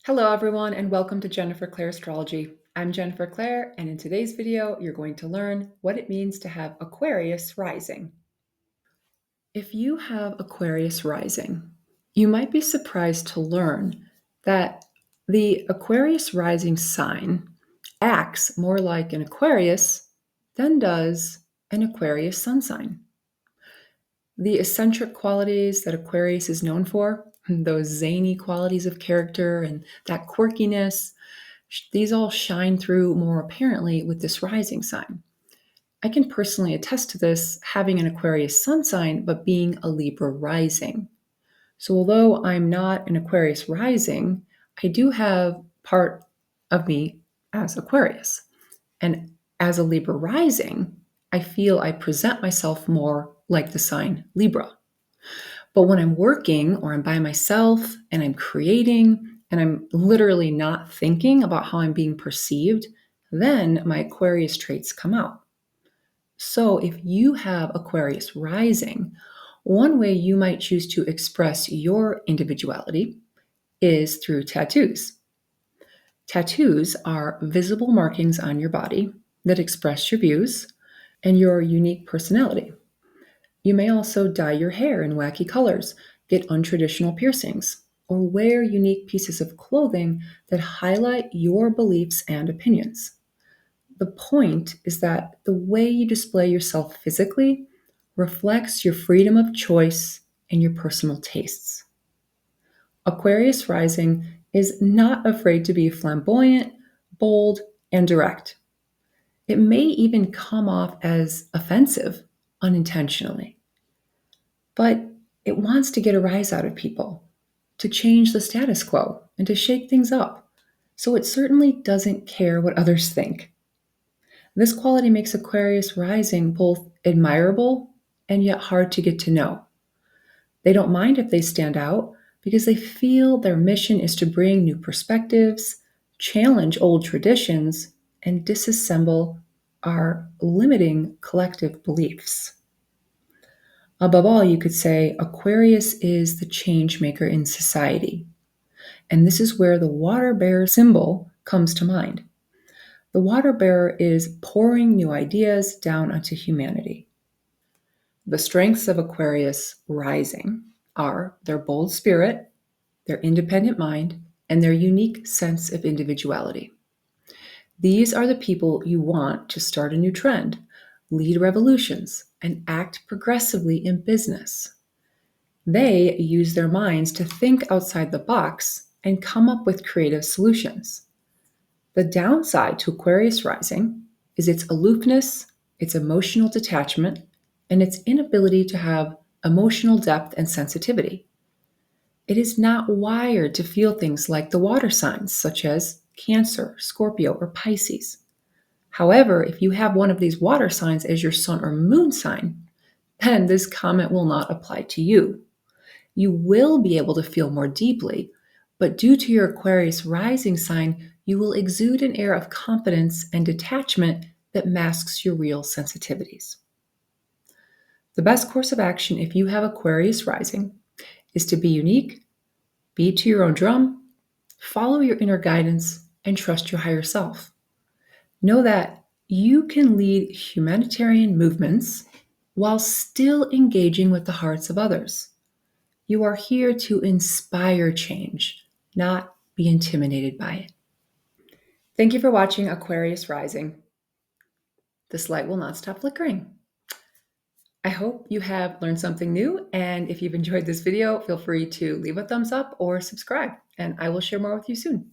Hello everyone and welcome to Clair Astrology. I'm Clair, and in today's video you're going to learn what it means to have Aquarius rising. If you have Aquarius rising, you might be surprised to learn that the Aquarius rising sign acts more like an Aquarius than does an Aquarius sun sign. The eccentric qualities that Aquarius is known for, those zany qualities of character and that quirkiness, these all shine through more apparently with this rising sign. I can personally attest to this having an Aquarius sun sign, but being a Libra rising. So, although I'm not an Aquarius rising, I do have part of me as Aquarius. And as a Libra rising, I feel I present myself more like the sign Libra. But when I'm working or I'm by myself and I'm creating and I'm literally not thinking about how I'm being perceived, then my Aquarius traits come out. So if you have Aquarius rising, one way you might choose to express your individuality is through tattoos. Tattoos are visible markings on your body that express your views and your unique personality. You may also dye your hair in wacky colors, get untraditional piercings, or wear unique pieces of clothing that highlight your beliefs and opinions. The point is that the way you display yourself physically reflects your freedom of choice and your personal tastes. Aquarius rising is not afraid to be flamboyant, bold, and direct. It may even come off as offensive unintentionally. But it wants to get a rise out of people, to change the status quo, and to shake things up. So it certainly doesn't care what others think. This quality makes Aquarius rising both admirable and yet hard to get to know. They don't mind if they stand out because they feel their mission is to bring new perspectives, challenge old traditions, and disassemble our limiting collective beliefs. Above all, you could say Aquarius is the change maker in society. And this is where the water bearer symbol comes to mind. The water bearer is pouring new ideas down onto humanity. The strengths of Aquarius rising are their bold spirit, their independent mind, and their unique sense of individuality. These are the people you want to start a new trend, lead revolutions, and act progressively in business. They use their minds to think outside the box and come up with creative solutions. The downside to Aquarius rising is its aloofness, its emotional detachment, and its inability to have emotional depth and sensitivity. It is not wired to feel things like the water signs, such as Cancer, Scorpio, or Pisces. However, if you have one of these water signs as your sun or moon sign, then this comment will not apply to you. You will be able to feel more deeply, but due to your Aquarius rising sign, you will exude an air of confidence and detachment that masks your real sensitivities. The best course of action if you have Aquarius rising is to be unique, beat to your own drum, follow your inner guidance, and trust your higher self. Know that you can lead humanitarian movements while still engaging with the hearts of others. You are here to inspire change, not be intimidated by it. Thank you for watching Aquarius Rising. This light will not stop flickering. I hope you have learned something new, and if you've enjoyed this video, feel free to leave a thumbs up or subscribe, and I will share more with you soon.